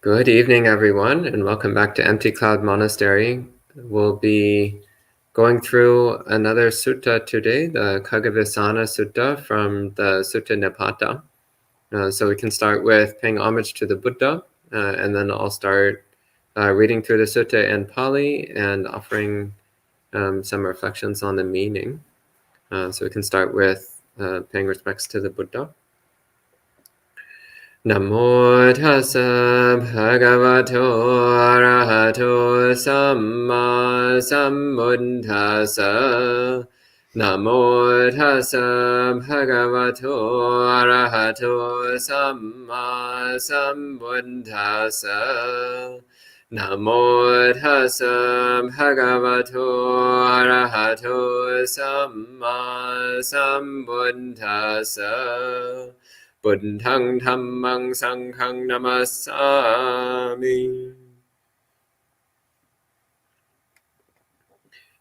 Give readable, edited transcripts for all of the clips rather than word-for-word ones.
Good evening, everyone, and welcome back to Empty Cloud Monastery. We'll be going through another sutta today, the Khaggavisana Sutta from the Sutta Nipata. So we can start with paying homage to the Buddha, and then I'll start reading through the sutta in Pāli and offering some reflections on the meaning. So we can start with paying respects to the Buddha. Namo tassa bhagavato arahato samma sambuddhassa. Namo tassa bhagavato arahato samma sambuddhassa. Namo tassa bhagavato arahato samma sambuddhassa. Buddhang dhammang sanghang namasami.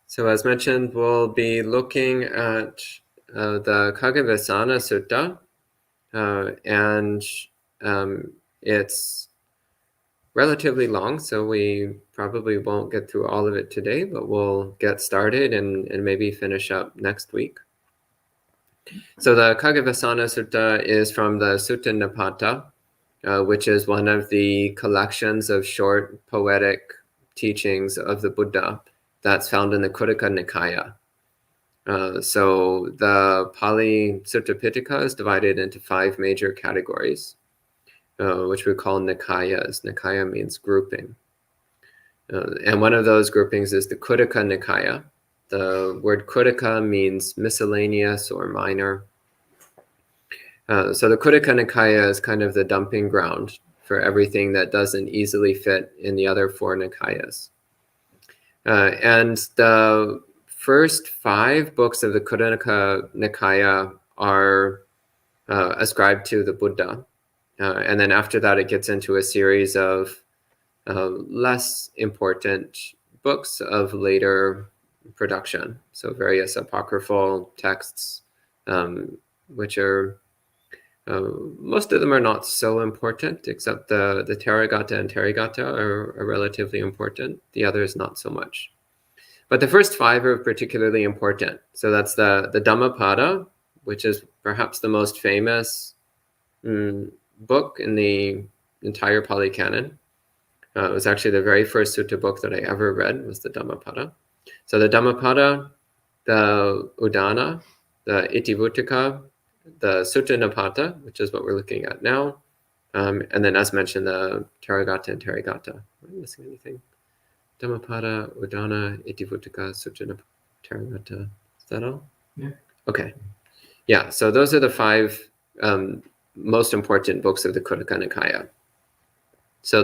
So as mentioned, we'll be looking at the Khaggavisana Sutta, and it's relatively long, so we probably won't get through all of it today, but we'll get started and maybe finish up next week. So the Khaggavisana Sutta is from the Sutta Nipata, which is one of the collections of short poetic teachings of the Buddha that's found in the Khuddaka Nikaya. So the Pāli Sutta Pitaka is divided into 5 major categories, which we call Nikayas. Nikaya means grouping. And one of those groupings is the Khuddaka Nikaya. The word Khuddaka means miscellaneous or minor. So the Khuddaka Nikaya is kind of the dumping ground for everything that doesn't easily fit in the other 4 Nikayas. And the first 5 books of the Khuddaka Nikaya are ascribed to the Buddha. And then after that, it gets into a series of less important books of later production. So various apocryphal texts, which are, most of them are not so important, except the Therigatha and Therigatha are relatively important. The others not so much. But the first 5 are particularly important. So that's the Dhammapada, which is perhaps the most famous book in the entire Pāli Canon. It was actually the very first sutta book that I ever read was the Dhammapada. So the Dhammapada, the Udana, the Itivuttaka, the Sutta Nipata, which is what we're looking at now, and then as mentioned, the Therigatha and Therigatha. Am I missing anything? Dhammapada, Udana, Itivuttaka, Sutta Nipata, Therigatha. Is that all? Yeah. Okay. Yeah, so those are the 5 most important books of the Khuddaka Nikaya. So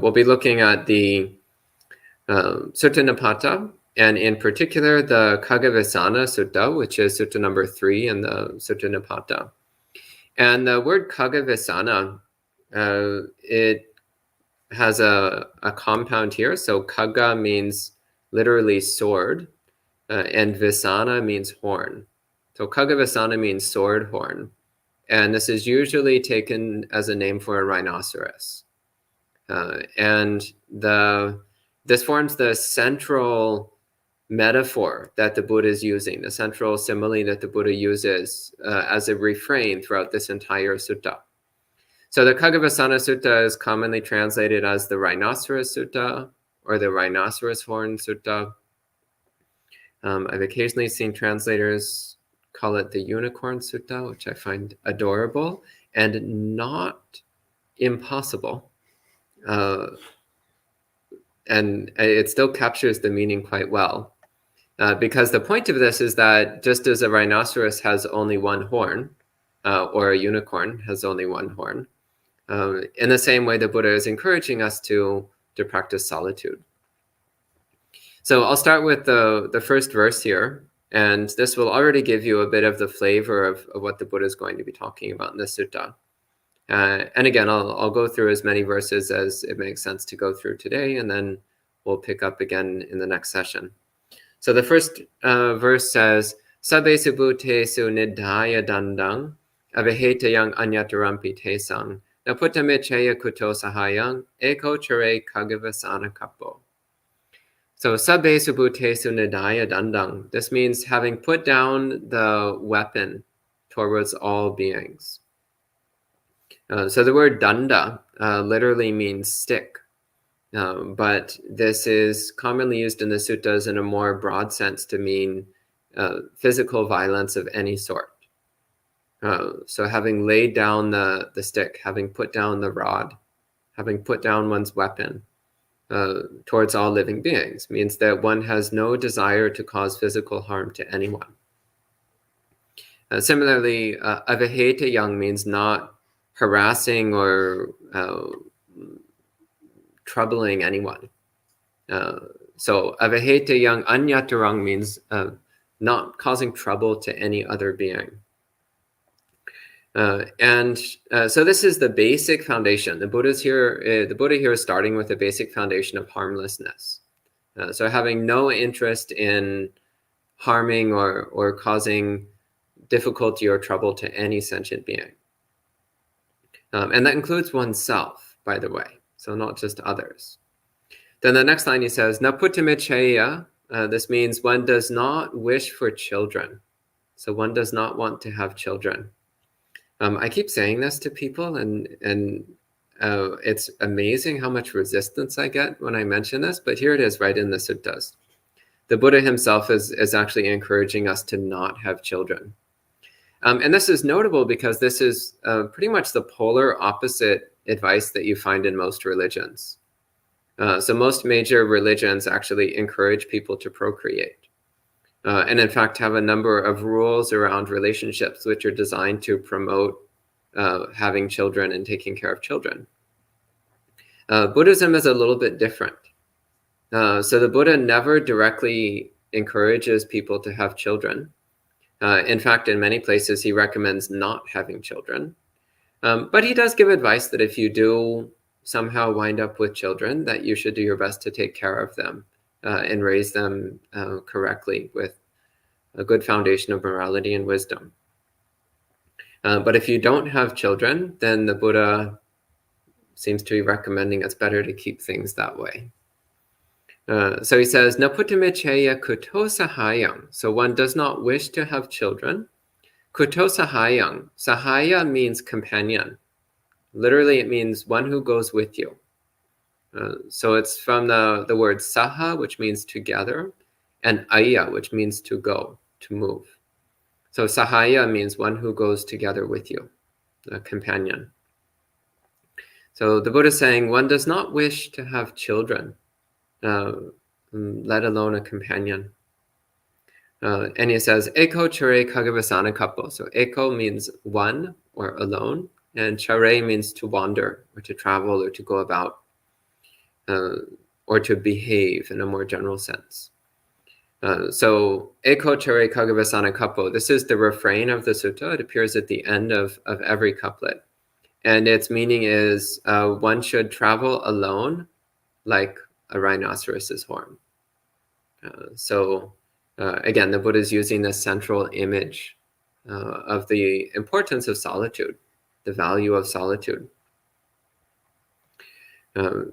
we'll be looking at the Sutta Nipata, and in particular the Khaggavisana Sutta, which is Sutta number 3 in the Sutta Nipata. And the word Khaggavisana, it has a compound here. So Khagga means literally sword, and Visana means horn. So Khaggavisana means sword horn. And this is usually taken as a name for a rhinoceros. And this forms the central metaphor that the Buddha is using, the central simile that the Buddha uses as a refrain throughout this entire sutta. So the Khaggavisana Sutta is commonly translated as the Rhinoceros Sutta or the Rhinoceros Horn Sutta. I've occasionally seen translators call it the Unicorn Sutta, which I find adorable and not impossible. And it still captures the meaning quite well. Because the point of this is that just as a rhinoceros has only one horn, or a unicorn has only one horn, in the same way the Buddha is encouraging us to practice solitude. So I'll start with the first verse here, and this will already give you a bit of the flavor of what the Buddha is going to be talking about in the sutta. And again, I'll go through as many verses as it makes sense to go through today, and then we'll pick up again in the next session. So the first verse says, Sabbesu bhutesu nidhaya dandang, aviheta yang anyatarampi tesang, Naputamicheya kuto sahayang eko chere Khaggavisana Sutta. So sabbe subhutesu nidaya dandang. This means having put down the weapon towards all beings. So the word danda literally means stick. But this is commonly used in the suttas in a more broad sense to mean physical violence of any sort. So having laid down the stick, having put down the rod, having put down one's weapon towards all living beings means that one has no desire to cause physical harm to anyone. Similarly, avaheta yang means not harassing or troubling anyone. So avaheta yang anyatarang means not causing trouble to any other being. So this is the basic foundation. The Buddha here is starting with the basic foundation of harmlessness. So having no interest in harming or causing difficulty or trouble to any sentient being. And that includes oneself, by the way, so not just others. Then the next line he says, Naputamicheya, this means one does not wish for children. So one does not want to have children. I keep saying this to people, and it's amazing how much resistance I get when I mention this, but here it is right in the suttas. The Buddha himself is actually encouraging us to not have children. And this is notable because this is pretty much the polar opposite advice that you find in most religions. So most major religions actually encourage people to procreate. And in fact, have a number of rules around relationships which are designed to promote having children and taking care of children. Buddhism is a little bit different. So the Buddha never directly encourages people to have children. In fact, in many places, he recommends not having children. But he does give advice that if you do somehow wind up with children, that you should do your best to take care of them and raise them correctly with a good foundation of morality and wisdom. But if you don't have children, then the Buddha seems to be recommending it's better to keep things that way. So he says, Naputamicheya kuto sahayang. So one does not wish to have children. Kuto sahayang. Sahaya means companion. Literally, it means one who goes with you. So it's from the word saha, which means together, and aya, which means to go, to move. So sahaya means one who goes together with you, a companion. So the Buddha is saying one does not wish to have children, let alone a companion. And he says, Eko chare Kagawesana Sutta. So eko means one or alone, and chare means to wander or to travel or to go about or to behave in a more general sense. So eko chare Kagawesana Sutta. This is the refrain of the sutta. It appears at the end of every couplet. And its meaning is one should travel alone like a rhinoceros's horn. Again, the Buddha is using the central image of the importance of solitude, the value of solitude.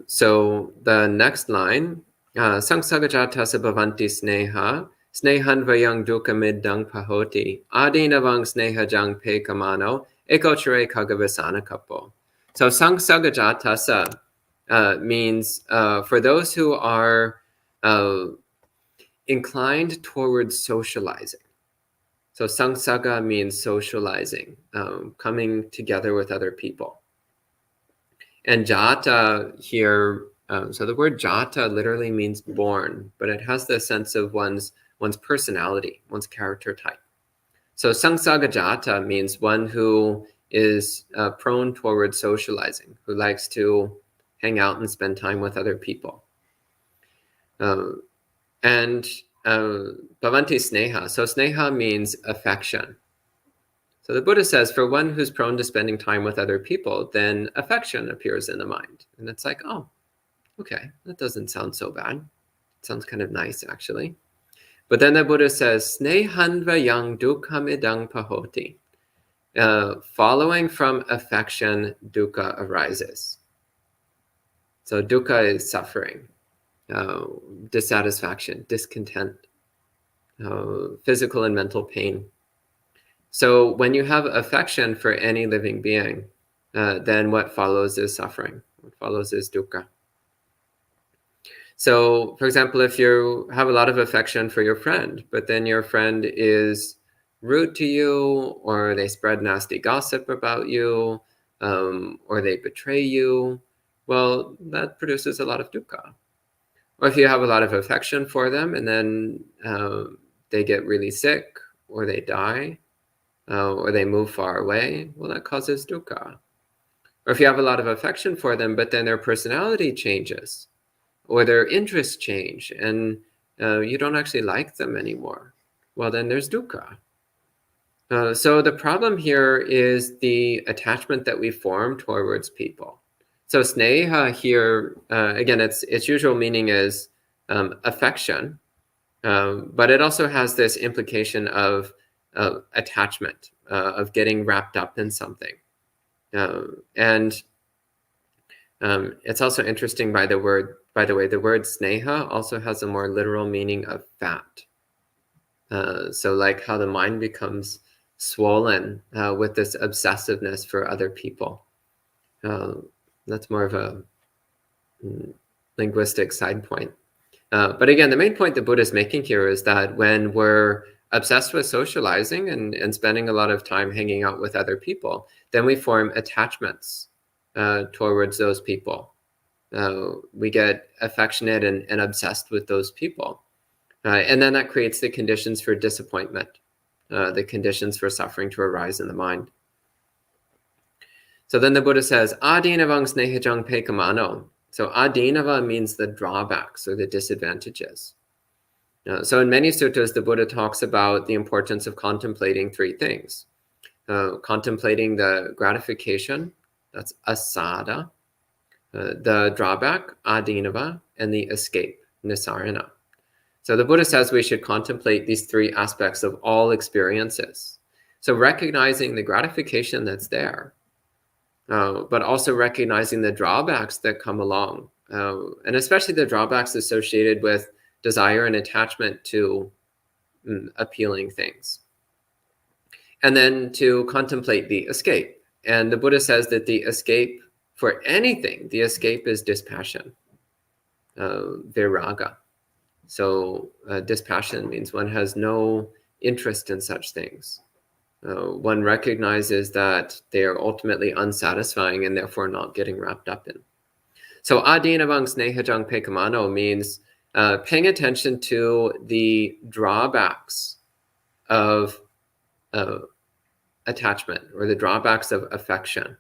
So the next line, Sangsagajatasa bhavanti sneha, snehan vayang dukkha middang pahoti, adinavang sneha jang pe kamano, ekochare Kagawesana Sutta. So Sangsagajatasa means for those who are inclined towards socializing. So Sangsaga means socializing, coming together with other people. And jata here, so the word jata literally means born, but it has the sense of one's personality, one's character type. So Sangsaga jata means one who is prone towards socializing, who likes to hang out and spend time with other people. And bhavanti sneha. So sneha means affection. So the Buddha says for one who's prone to spending time with other people, then affection appears in the mind. And it's like, oh, okay, that doesn't sound so bad. It sounds kind of nice, actually. But then the Buddha says, snehan vayang dukkha midang pahoti. following from affection, dukkha arises. So dukkha is suffering, dissatisfaction, discontent, physical and mental pain. So when you have affection for any living being, then what follows is suffering. What follows is dukkha. So, for example, if you have a lot of affection for your friend, but then your friend is rude to you, or they spread nasty gossip about you, or they betray you, well, that produces a lot of dukkha. Or if you have a lot of affection for them and then they get really sick, or they die, or they move far away, well, that causes dukkha. Or if you have a lot of affection for them, but then their personality changes, or their interests change, and you don't actually like them anymore, well, then there's dukkha. So the problem here is the attachment that we form towards people. So sneha here, again, its usual meaning is affection, but it also has this implication of attachment, of getting wrapped up in something. And it's also interesting, by the way, the word sneha also has a more literal meaning of fat. So like how the mind becomes swollen with this obsessiveness for other people. That's more of a linguistic side point. But again, the main point the Buddha is making here is that when we're obsessed with socializing and spending a lot of time hanging out with other people, then we form attachments towards those people. We get affectionate and obsessed with those people. And then that creates the conditions for disappointment, the conditions for suffering to arise in the mind. So then the Buddha says, adinavang snehajang pekamano. So adinava means the drawbacks or the disadvantages. So in many suttas, the Buddha talks about the importance of contemplating three things. Contemplating the gratification, that's asada, the drawback, adinava, and the escape, nisarana. So the Buddha says we should contemplate these three aspects of all experiences. So recognizing the gratification that's there, but also recognizing the drawbacks that come along, and especially the drawbacks associated with desire and attachment to appealing things. And then to contemplate the escape. And the Buddha says that the escape for anything, the escape is dispassion, viraga. So dispassion means one has no interest in such things. One recognizes that they are ultimately unsatisfying and therefore not getting wrapped up in. So adinavang snehajang pekamano means paying attention to the drawbacks of attachment, or the drawbacks of affection.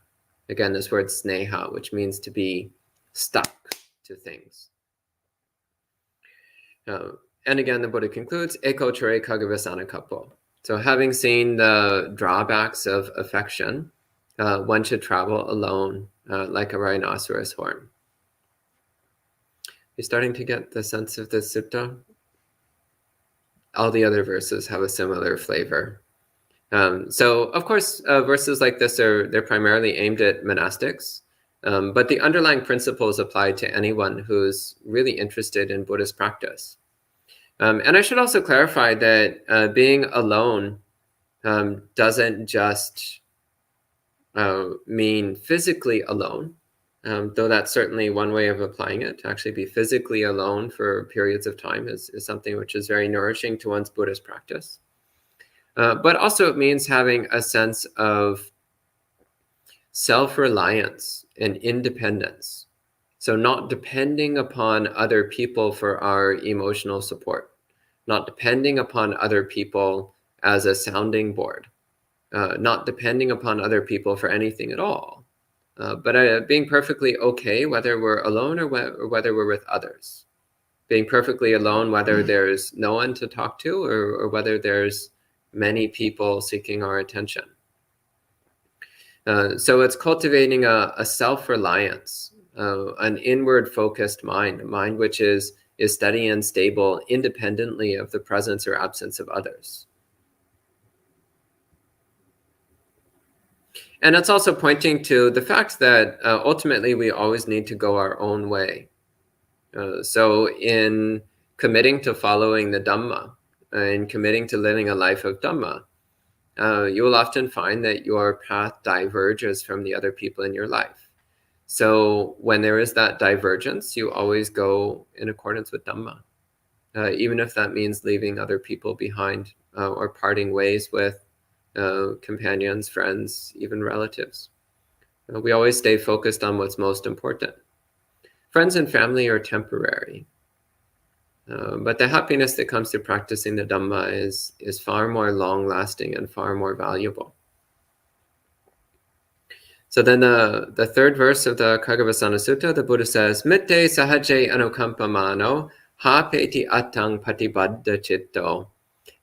Again, this word sneha, which means to be stuck to things. And again, the Buddha concludes, eko ture Khaggavisana Sutta. So having seen the drawbacks of affection, one should travel alone like a rhinoceros horn. You're starting to get the sense of this sutta? All the other verses have a similar flavor. So of course, verses like this they're primarily aimed at monastics, but the underlying principles apply to anyone who's really interested in Buddhist practice. And I should also clarify that being alone doesn't just mean physically alone, though that's certainly one way of applying it. To actually be physically alone for periods of time is something which is very nourishing to one's Buddhist practice. But also it means having a sense of self-reliance and independence. So not depending upon other people for our emotional support, not depending upon other people as a sounding board, not depending upon other people for anything at all, but being perfectly okay whether we're alone or whether we're with others. Being perfectly alone whether there's no one to talk to or whether there's many people seeking our attention. So it's cultivating a self-reliance, an inward-focused mind, a mind which is steady and stable independently of the presence or absence of others. And it's also pointing to the fact that ultimately we always need to go our own way. So in committing to following the Dhamma, and committing to living a life of Dhamma, you will often find that your path diverges from the other people in your life. So when there is that divergence, you always go in accordance with Dhamma, even if that means leaving other people behind or parting ways with companions, friends, even relatives. We always stay focused on what's most important. Friends and family are temporary. But the happiness that comes through practicing the Dhamma is far more long-lasting and far more valuable. So then the third verse of the Khaggavisana Sutta, the Buddha says, Mitte sahaje anukampamano hapeti attang patibaddha chitta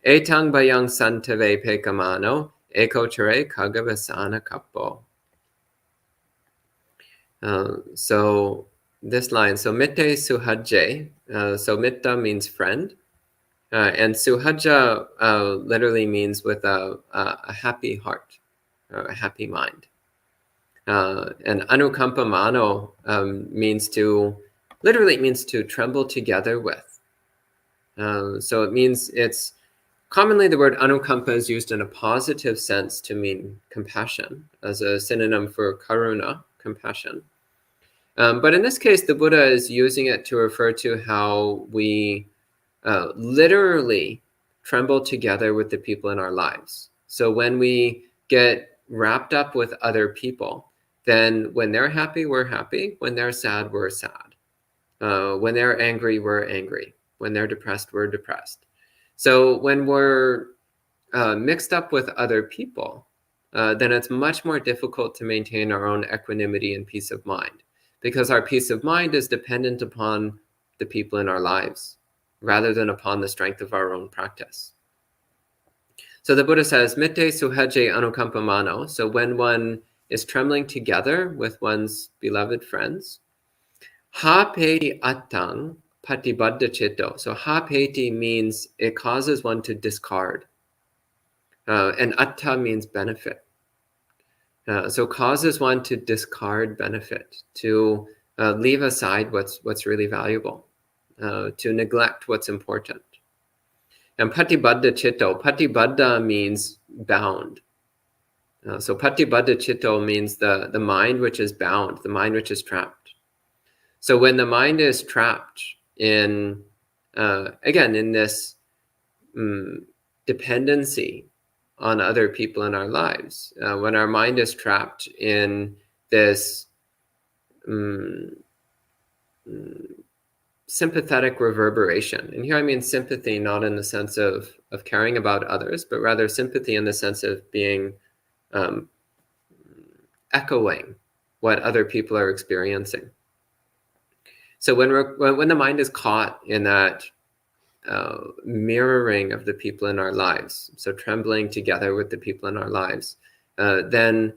etang bayang santave pekamano ekochare Kagawesana kappo. So this line, so mitte suhaje, so mitta means friend, and suhaja literally means with a happy heart, a happy mind. And anukampamano literally means to tremble together with. So it means it's commonly the word anukampa is used in a positive sense to mean compassion, as a synonym for karuna, compassion. But in this case, the Buddha is using it to refer to how we literally tremble together with the people in our lives. So when we get wrapped up with other people, then when they're happy, we're happy. When they're sad, we're sad. When they're angry, we're angry. When they're depressed, we're depressed. So when we're mixed up with other people, then it's much more difficult to maintain our own equanimity and peace of mind, because our peace of mind is dependent upon the people in our lives rather than upon the strength of our own practice. So the Buddha says, Mitte suhaje anukampamano. So when one is trembling together with one's beloved friends, hapeti attang patibaddha chitta. So hapeti means it causes one to discard. And atta means benefit. So causes one to discard benefit, to leave aside what's really valuable, to neglect what's important. And patibaddha chitta, patibaddha means bound. So patibaddha chitta means the mind which is bound, the mind which is trapped. So when the mind is trapped in, again, in this dependency on other people in our lives, when our mind is trapped in this sympathetic reverberation, and here I mean sympathy not in the sense of caring about others, but rather sympathy in the sense of being echoing what other people are experiencing. So when the mind is caught in that mirroring of the people in our lives, so trembling together with the people in our lives, then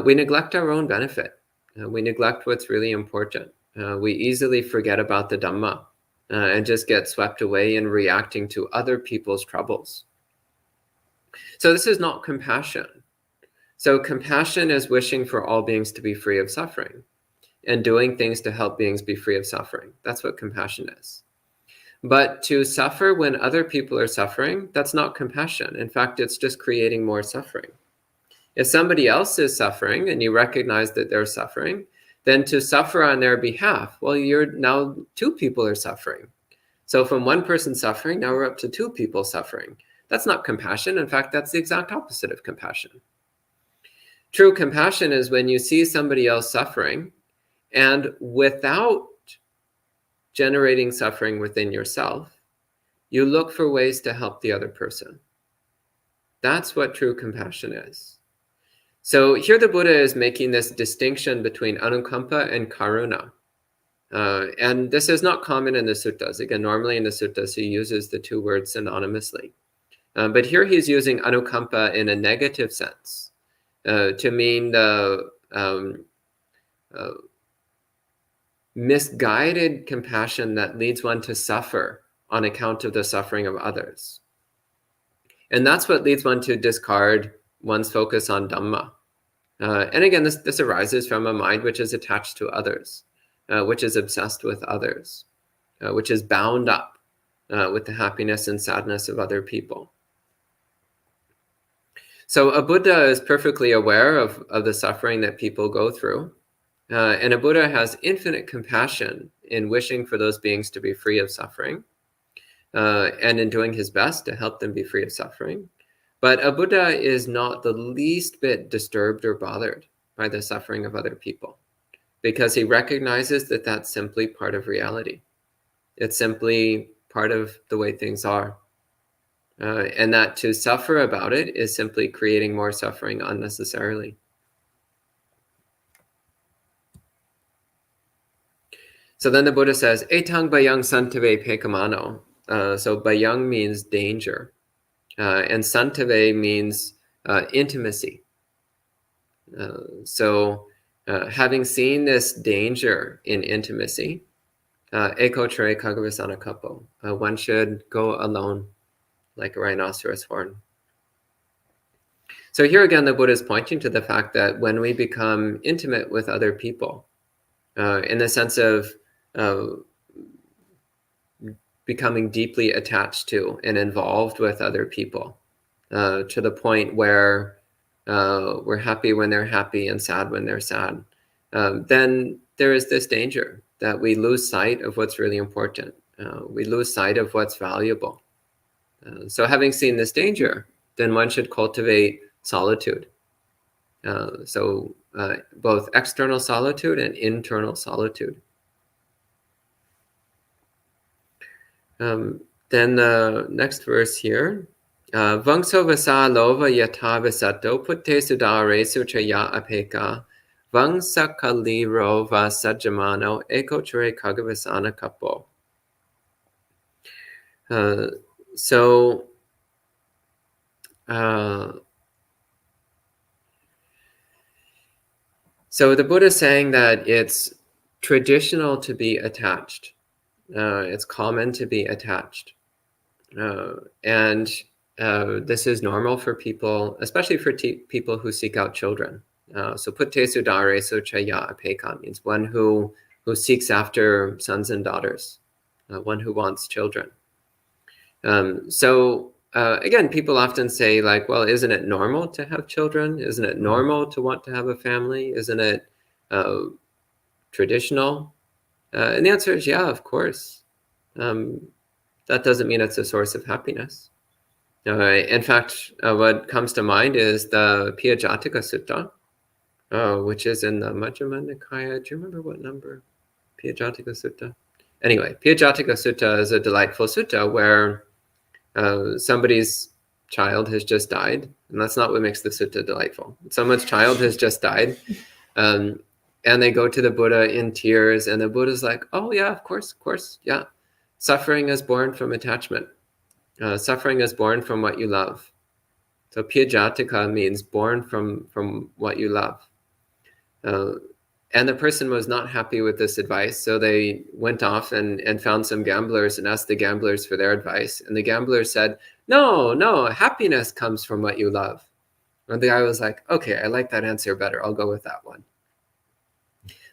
we neglect our own benefit. We neglect what's really important. We easily forget about the Dhamma and just get swept away in reacting to other people's troubles. So this is not compassion. So compassion is wishing for all beings to be free of suffering and doing things to help beings be free of suffering. That's what compassion is. But to suffer when other people are suffering, that's not compassion. In fact, it's just creating more suffering. If somebody else is suffering and you recognize that they're suffering, then to suffer on their behalf, well, now two people are suffering. So from one person suffering, now we're up to two people suffering. That's not compassion. In fact, that's the exact opposite of compassion. True compassion is when you see somebody else suffering, and without generating suffering within yourself, you look for ways to help the other person. That's what true compassion is. So here the Buddha is making this distinction between anukampa and karuna. And this is not common in the suttas. Again, normally in the suttas, he uses the two words synonymously. But here he's using anukampa in a negative sense to mean the misguided compassion that leads one to suffer on account of the suffering of others. And that's what leads one to discard one's focus on Dhamma. And again, this arises from a mind which is attached to others, which is obsessed with others, which is bound up with the happiness and sadness of other people. So a Buddha is perfectly aware of the suffering that people go through. And a Buddha has infinite compassion in wishing for those beings to be free of suffering, and in doing his best to help them be free of suffering. But a Buddha is not the least bit disturbed or bothered by the suffering of other people, because he recognizes that that's simply part of reality. It's simply part of the way things are. And that to suffer about it is simply creating more suffering unnecessarily. So then the Buddha says, Etang bayang santave pekamano. So bayang means danger. And santave means intimacy. So having seen this danger in intimacy, eko tre Kagawesana Sutta, one should go alone like a rhinoceros horn. So here again, the Buddha is pointing to the fact that when we become intimate with other people, in the sense of becoming deeply attached to and involved with other people, to the point where we're happy when they're happy and sad when they're sad, then there is this danger that we lose sight of what's really important. We lose sight of what's valuable. So having seen this danger, then one should cultivate solitude. So both external solitude and internal solitude. Then the next verse here, Vangso vasa lova yata visato putte sudare suchaya apeka Vangsakaliro vasajamano ekotre Kagawesana Sutta. So the Buddha is saying that it's traditional to be attached. It's common to be attached. And this is normal for people, especially for people who seek out children. So putte sudare suchaya apeka means one who seeks after sons and daughters, one who wants children. Again, people often say, like, well, isn't it normal to have children? Isn't it normal to want to have a family? Isn't it traditional? And the answer is, yeah, of course. That doesn't mean it's a source of happiness. In fact, what comes to mind is the Pāli Sutta, which is in the Majjhima Nikaya. Do you remember what number? Pāli Sutta? Anyway, Pāli Sutta is a delightful sutta where somebody's child has just died, and that's not what makes the sutta delightful. Someone's child has just died, and they go to the Buddha in tears, and the Buddha's like, oh yeah, of course, yeah. Suffering is born from attachment. Suffering is born from what you love. So Pāli means born from what you love. And the person was not happy with this advice, so they went off and found some gamblers and asked the gamblers for their advice. And the gamblers said, no, happiness comes from what you love. And the guy was like, okay, I like that answer better. I'll go with that one.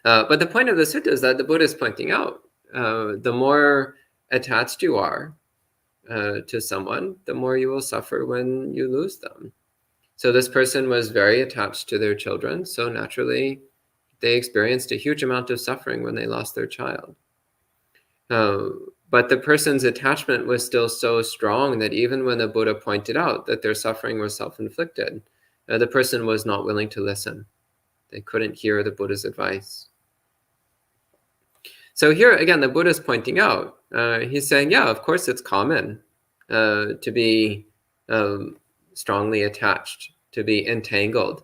But the point of the sutta is that the Buddha is pointing out, the more attached you are to someone, the more you will suffer when you lose them. So this person was very attached to their children, so naturally they experienced a huge amount of suffering when they lost their child. But the person's attachment was still so strong that even when the Buddha pointed out that their suffering was self-inflicted, the person was not willing to listen. They couldn't hear the Buddha's advice. So here, again, the Buddha is pointing out, he's saying, yeah, of course it's common to be strongly attached, to be entangled.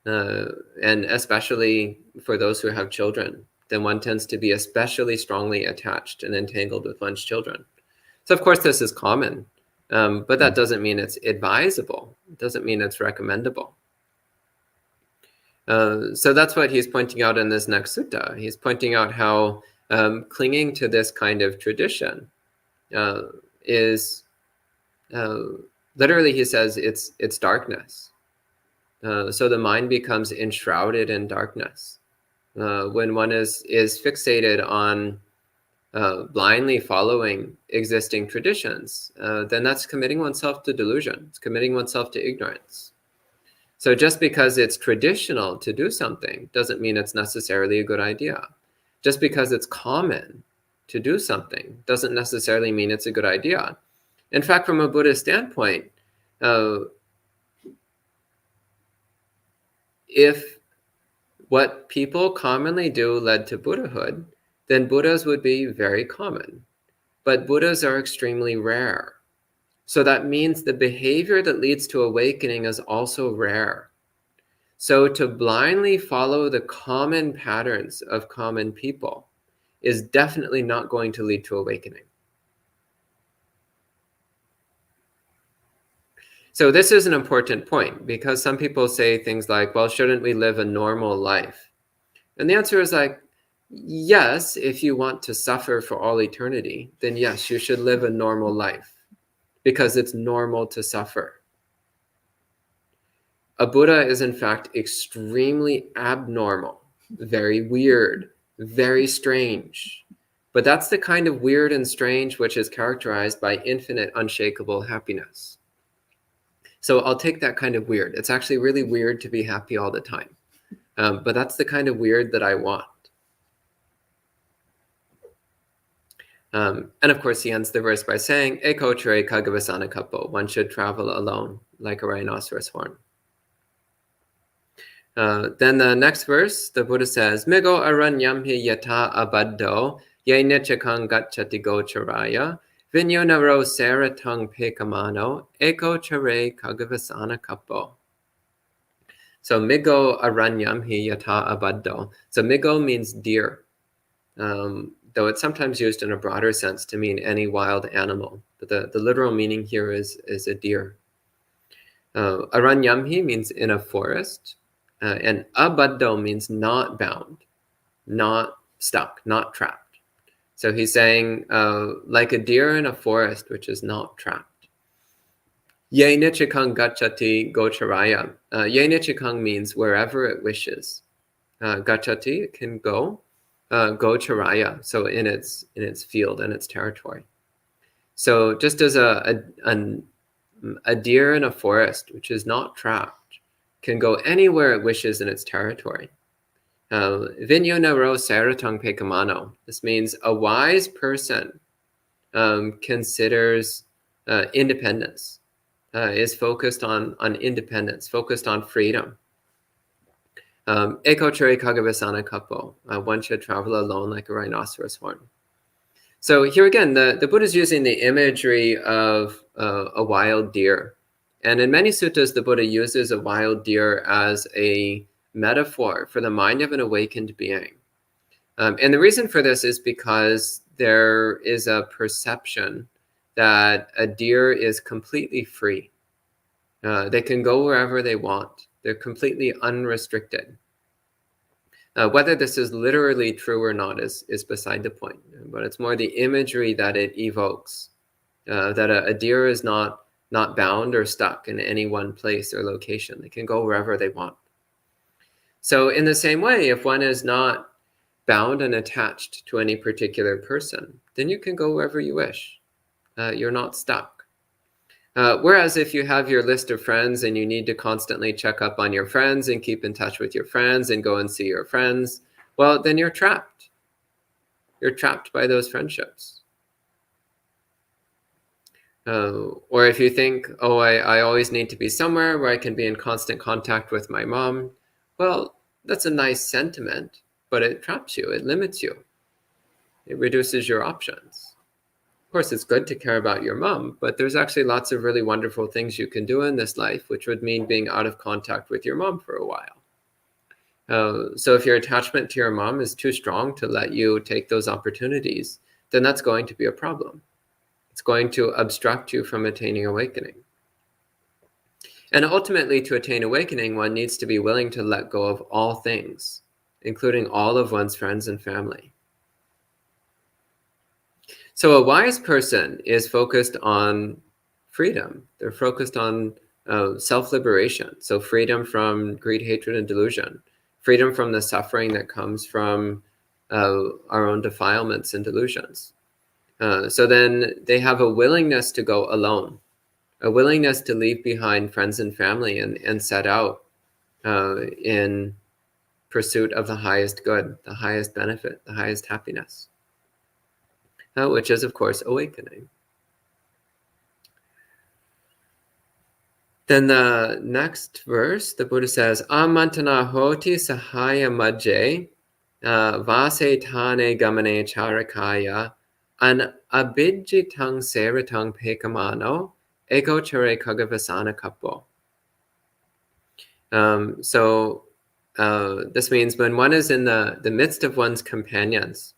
And especially for those who have children, then one tends to be especially strongly attached and entangled with one's children. So of course this is common, but that doesn't mean it's advisable. It doesn't mean it's recommendable. So that's what he's pointing out in this next sutta. He's pointing out how clinging to this kind of tradition is, literally he says, it's darkness. So the mind becomes enshrouded in darkness. When one is fixated on blindly following existing traditions, then that's committing oneself to delusion. It's committing oneself to ignorance. So just because it's traditional to do something doesn't mean it's necessarily a good idea. Just because it's common to do something doesn't necessarily mean it's a good idea. In fact, from a Buddhist standpoint, if what people commonly do led to Buddhahood, then Buddhas would be very common. But Buddhas are extremely rare. So that means the behavior that leads to awakening is also rare. So to blindly follow the common patterns of common people is definitely not going to lead to awakening. So this is an important point, because some people say things like, well, shouldn't we live a normal life? And the answer is like, yes, if you want to suffer for all eternity, then yes, you should live a normal life, because it's normal to suffer. A Buddha is in fact extremely abnormal, very weird, very strange. But that's the kind of weird and strange which is characterized by infinite, unshakable happiness. So I'll take that kind of weird. It's actually really weird to be happy all the time. But that's the kind of weird that I want. And of course, he ends the verse by saying, Eko tre Kagawesana Sutta. One should travel alone, like a rhinoceros horn. Then the next verse, the Buddha says, Migo aranyam hi yata abaddo, ye nichakang gacchati gocharaya, vinyonaro saratang pekamano, eko chare Kagawesana Sutta. So migo aranyam hi yata abaddo. So migo means deer, though it's sometimes used in a broader sense to mean any wild animal. But the literal meaning here is a deer. Aranyamhi means in a forest. And abaddo means not bound, not stuck, not trapped. So he's saying like a deer in a forest which is not trapped. Ye nichikang gacchati gocharaya. Ye nichikang means wherever it wishes. Gacchati, it can go. Gocharaya, so in its field and its territory. So just as a deer in a forest which is not trapped can go anywhere it wishes in its territory. Vinyonaro saratang pekamano. This means a wise person considers independence, is focused on independence, focused on freedom. Eko tre Kagawesana Sutta. One should travel alone like a rhinoceros horn. So here again, the Buddha is using the imagery of a wild deer. And in many suttas, the Buddha uses a wild deer as a metaphor for the mind of an awakened being. And the reason for this is because there is a perception that a deer is completely free. They can go wherever they want. They're completely unrestricted. Whether this is literally true or not is beside the point. But it's more the imagery that it evokes, that a deer is not bound or stuck in any one place or location. They can go wherever they want. So in the same way, if one is not bound and attached to any particular person, then you can go wherever you wish. You're not stuck. Whereas if you have your list of friends and you need to constantly check up on your friends and keep in touch with your friends and go and see your friends, well, then you're trapped. You're trapped by those friendships. Or if you think, oh, I always need to be somewhere where I can be in constant contact with my mom, well, that's a nice sentiment, but it traps you, it limits you. It reduces your options. Of course, it's good to care about your mom, but there's actually lots of really wonderful things you can do in this life, which would mean being out of contact with your mom for a while. So if your attachment to your mom is too strong to let you take those opportunities, then that's going to be a problem. It's going to obstruct you from attaining awakening. And ultimately, to attain awakening, one needs to be willing to let go of all things, including all of one's friends and family. So a wise person is focused on freedom. They're focused on self-liberation. So freedom from greed, hatred, and delusion. Freedom from the suffering that comes from our own defilements and delusions. So then they have a willingness to go alone, a willingness to leave behind friends and family and set out in pursuit of the highest good, the highest benefit, the highest happiness, which is, of course, awakening. Then the next verse, the Buddha says, Amantana hoti sahaya majje vase tane gamane charakaya an abhijitang seritang pekamano egochare Khaggavisana Kappo. So this means when one is in the midst of one's companions,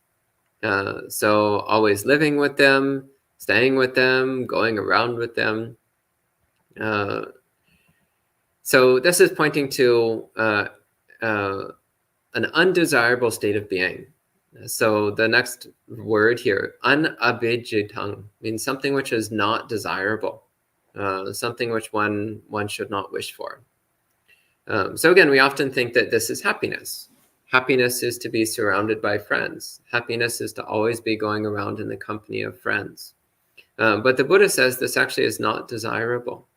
so always living with them, staying with them, going around with them. So this is pointing to an undesirable state of being. So the next word here, unabhijitang, means something which is not desirable, something which one should not wish for. So again, we often think that this is happiness. Happiness is to be surrounded by friends. Happiness is to always be going around in the company of friends. But the Buddha says this actually is not desirable.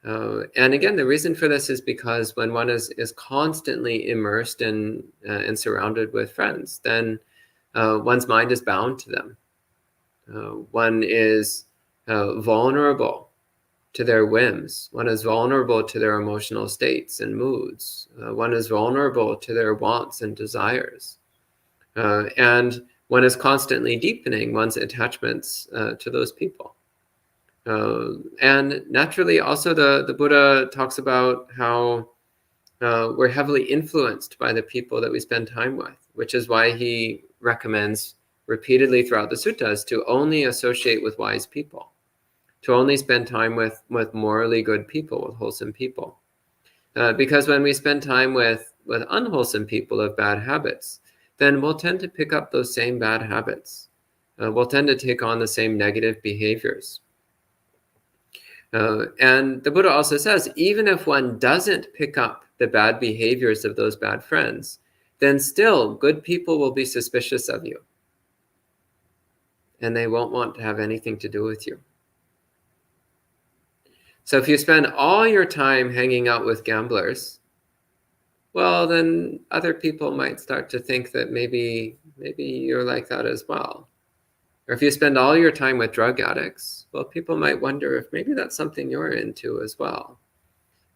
And again, the reason for this is because when one is constantly immersed in and surrounded with friends, then one's mind is bound to them. One is vulnerable to their whims. One is vulnerable to their emotional states and moods. One is vulnerable to their wants and desires. And one is constantly deepening one's attachments to those people. And naturally, also the Buddha talks about how we're heavily influenced by the people that we spend time with, which is why he recommends repeatedly throughout the suttas to only associate with wise people, to only spend time with morally good people, with wholesome people. Because when we spend time with unwholesome people of bad habits, then we'll tend to pick up those same bad habits. We'll tend to take on the same negative behaviors. And the Buddha also says, even if one doesn't pick up the bad behaviors of those bad friends, then still good people will be suspicious of you. And they won't want to have anything to do with you. So if you spend all your time hanging out with gamblers, well, then other people might start to think that maybe you're like that as well. Or if you spend all your time with drug addicts, well, people might wonder if maybe that's something you're into as well.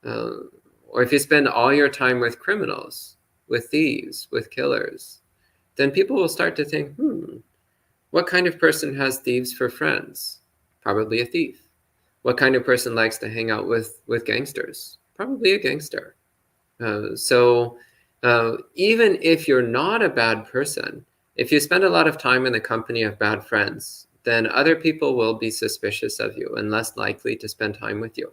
Or if you spend all your time with criminals, with thieves, with killers, then people will start to think, what kind of person has thieves for friends? Probably a thief. What kind of person likes to hang out with gangsters? Probably a gangster. So even if you're not a bad person, if you spend a lot of time in the company of bad friends, then other people will be suspicious of you and less likely to spend time with you.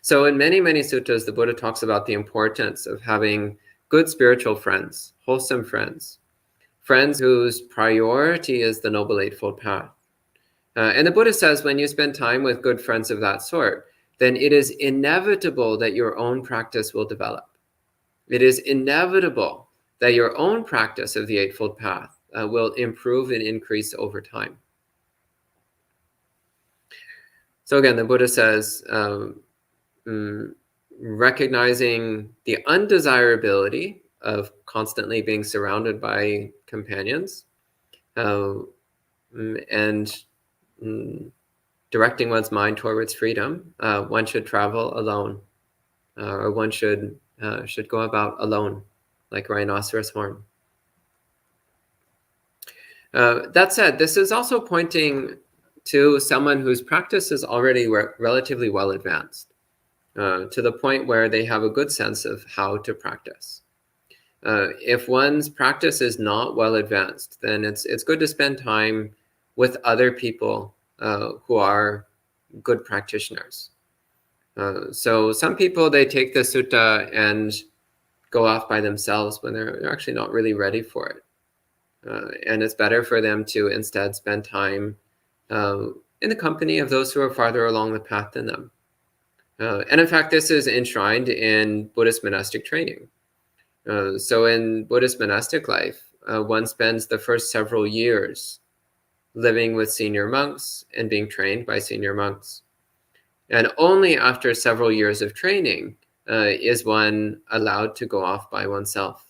So in many, many suttas, the Buddha talks about the importance of having good spiritual friends, wholesome friends, friends whose priority is the Noble Eightfold Path. And the Buddha says when you spend time with good friends of that sort, then it is inevitable that your own practice will develop. It is inevitable that your own practice of the Eightfold Path will improve and increase over time. So again, the Buddha says, recognizing the undesirability of constantly being surrounded by companions and directing one's mind towards freedom, one should travel alone, or one should go about alone, like rhinoceros horn. That said, this is also pointing to someone whose practice is already relatively well advanced, to the point where they have a good sense of how to practice. If one's practice is not well advanced, then it's good to spend time with other people who are good practitioners. So some people, they take the sutta and go off by themselves when they're actually not really ready for it. And it's better for them to instead spend time in the company of those who are farther along the path than them. And in fact, this is enshrined in Buddhist monastic training. So in Buddhist monastic life, one spends the first several years living with senior monks and being trained by senior monks. And only after several years of training is one allowed to go off by oneself.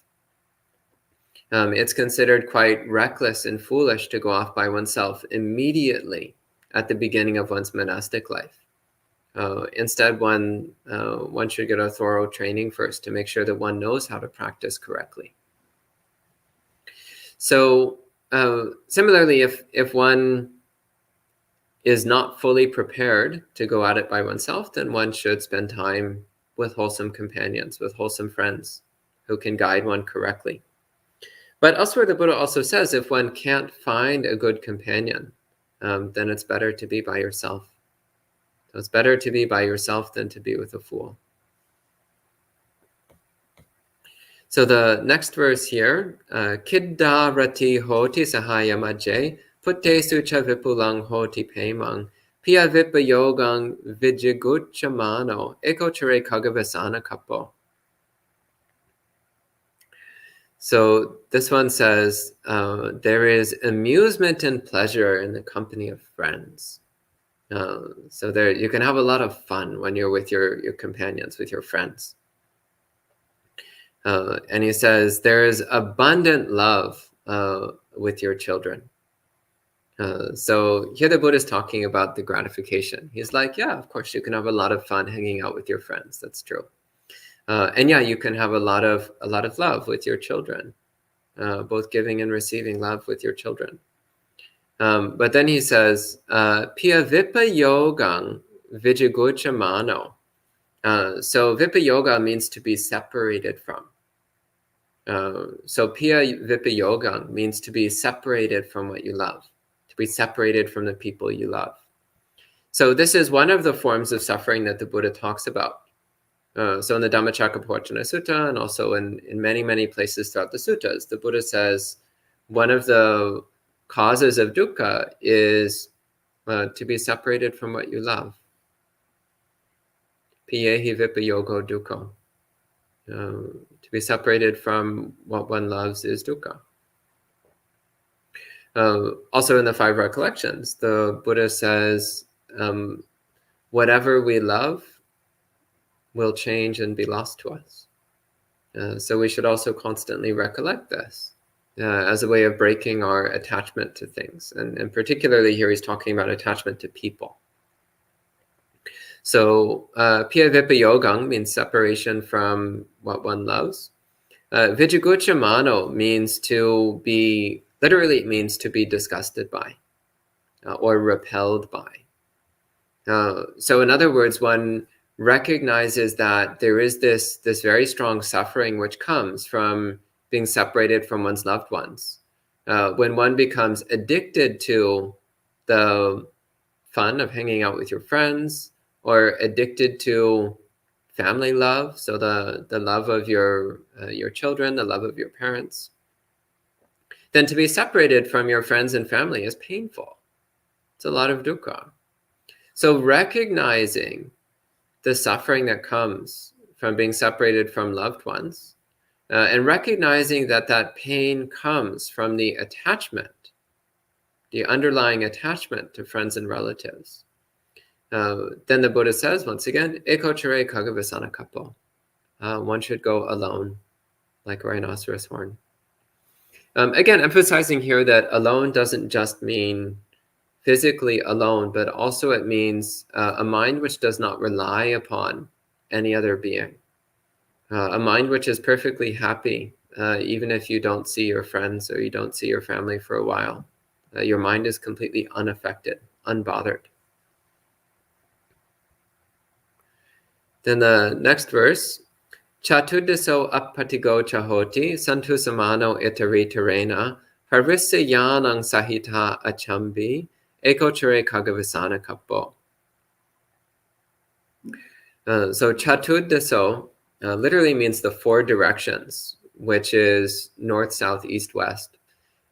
It's considered quite reckless and foolish to go off by oneself immediately at the beginning of one's monastic life. Instead, one should get a thorough training first to make sure that one knows how to practice correctly. So similarly, if one is not fully prepared to go at it by oneself, then one should spend time with wholesome companions, with wholesome friends who can guide one correctly. But elsewhere, the Buddha also says if one can't find a good companion, then it's better to be by yourself. So it's better to be by yourself than to be with a fool. So the next verse here, Kiddha rati hoti sahaya majje, puttesu cha vipulang hoti pemang, pia vipa yogang vijiguchamano, ekochare Kagawesana Sutta. So this one says, there is amusement and pleasure in the company of friends. So there, you can have a lot of fun when you're with your companions, with your friends. And he says, there is abundant love with your children. So here the Buddha is talking about the gratification. He's like, yeah, of course, you can have a lot of fun hanging out with your friends. That's true. And yeah, you can have a lot of love with your children, both giving and receiving love with your children. But then he says, Pia Vipa Yogang Vijiguchamano. So Vipa Yoga means to be separated from. So Pia Vipa Yogang means to be separated from what you love, to be separated from the people you love. So this is one of the forms of suffering that the Buddha talks about. So in the Dhammacakkappavattana Sutta and also in many, many places throughout the suttas, the Buddha says one of the causes of dukkha is to be separated from what you love. Piyehi vipayogo dukkha. To be separated from what one loves is dukkha. Also in the five recollections, the Buddha says, whatever we love will change and be lost to us. So we should also constantly recollect this as a way of breaking our attachment to things. And particularly here he's talking about attachment to people. So Pia Vipa Yogang means separation from what one loves. Vijiguchamano means to be, literally it means to be disgusted by or repelled by. So in other words, one recognizes that there is this very strong suffering which comes from being separated from one's loved ones. When one becomes addicted to the fun of hanging out with your friends, or addicted to family love, so the love of your children, the love of your parents, then to be separated from your friends and family is painful. It's a lot of dukkha. So recognizing the suffering that comes from being separated from loved ones, and recognizing that that pain comes from the attachment, the underlying attachment to friends and relatives. Then the Buddha says, once again, ekochare Kagawesana Sutta. One should go alone, like a rhinoceros horn. Again, emphasizing here that alone doesn't just mean physically alone, but also it means a mind which does not rely upon any other being. A mind which is perfectly happy, even if you don't see your friends or you don't see your family for a while. Your mind is completely unaffected, unbothered. Then the next verse, Chatuddaso appatigo chahoti santu samano itari terena harisyayanang sahita achambi ekochare Khaggavisana Sutta. So Chatuddaso literally means the four directions, which is north, south, east, west.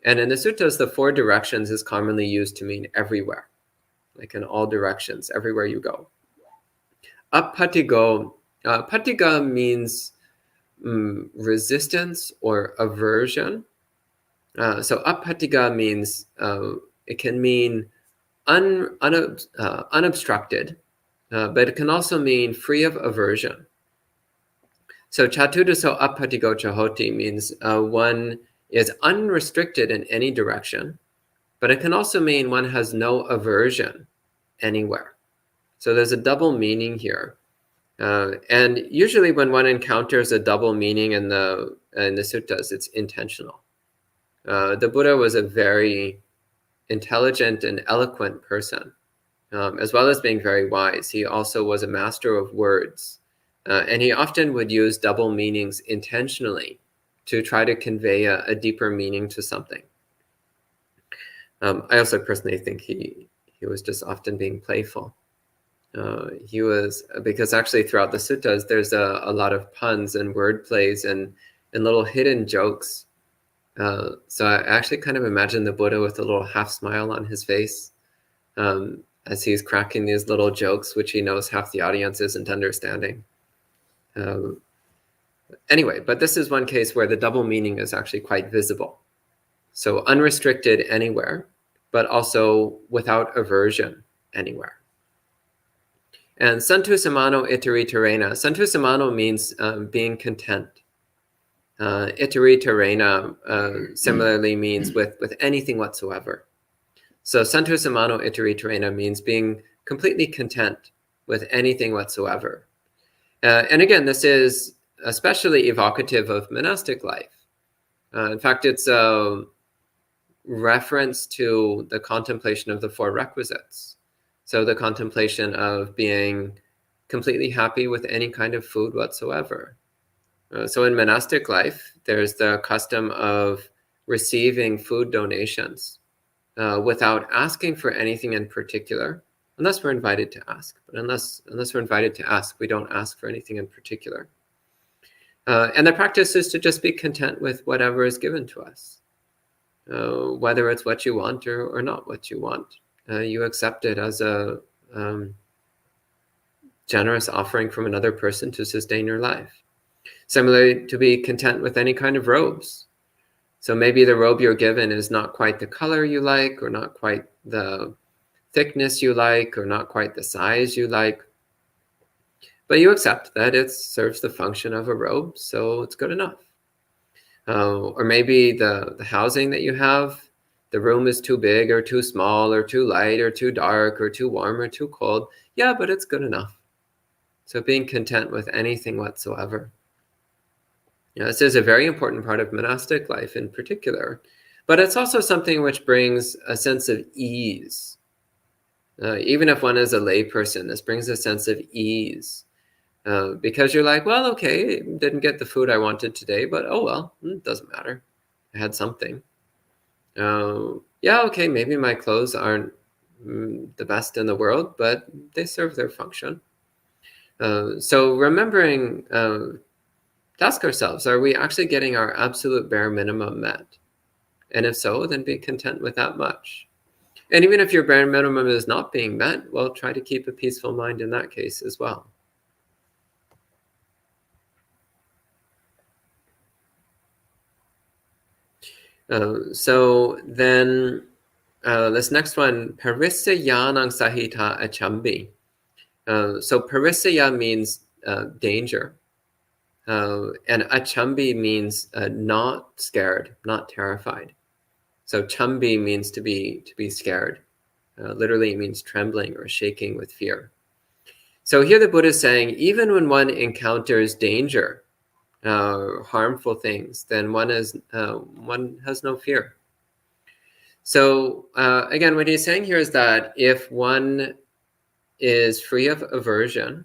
And in the suttas, the four directions is commonly used to mean everywhere. like in all directions, everywhere you go. Appatigo, patiga means resistance or aversion. So appatiga means, it can mean unobstructed, but it can also mean free of aversion. So chatudaso appatigo chahoti means one is unrestricted in any direction, but it can also mean one has no aversion anywhere. So there's a double meaning here. And usually when one encounters a double meaning in the suttas, it's intentional. The Buddha was a very intelligent and eloquent person, as well as being very wise. He also was a master of words. And he often would use double meanings intentionally to try to convey a deeper meaning to something. I also personally think he was just often being playful. He was, because actually throughout the suttas, there's a lot of puns and word plays and little hidden jokes. So I actually kind of imagine the Buddha with a little half smile on his face as he's cracking these little jokes, which he knows half the audience isn't understanding. Anyway, but this is one case where the double meaning is actually quite visible. So unrestricted anywhere, but also without aversion anywhere. And santu samano itari terena. Santu samano means being content. Itari terena similarly means with anything whatsoever. So santu samano itari terena means being completely content with anything whatsoever. And again, this is especially evocative of monastic life. In fact, it's a reference to the contemplation of the four requisites. So the contemplation of being completely happy with any kind of food whatsoever. So in monastic life, there's the custom of receiving food donations without asking for anything in particular, unless we're invited to ask. But unless we're invited to ask, we don't ask for anything in particular. And the practice is to just be content with whatever is given to us, whether it's what you want or not what you want. You accept it as a generous offering from another person to sustain your life. Similarly, to be content with any kind of robes. So maybe the robe you're given is not quite the color you like, or not quite the thickness you like, or not quite the size you like. But you accept that it serves the function of a robe, so it's good enough. Or maybe the housing that you have, the room is too big or too small or too light or too dark or too warm or too cold. Yeah, but it's good enough. So being content with anything whatsoever. This is a very important part of monastic life in particular, but it's also something which brings a sense of ease. Even if one is a lay person, this brings a sense of ease. Because you're like, well, okay, didn't get the food I wanted today, but oh well, it doesn't matter. I had something. Yeah, okay, maybe my clothes aren't the best in the world, but they serve their function. So remembering to ask ourselves, are we actually getting our absolute bare minimum met? And if so, then be content with that much. And even if your bare minimum is not being met, well, try to keep a peaceful mind in that case as well. So then this next one, Parisayanang Sahita Achambi. So Parisaya means danger. And Achambi means not scared, not terrified. So Chambi means to be scared. Literally it means trembling or shaking with fear. So here the Buddha is saying, even when one encounters danger, harmful things, then one has no fear. So again, what he's saying here is that if one is free of aversion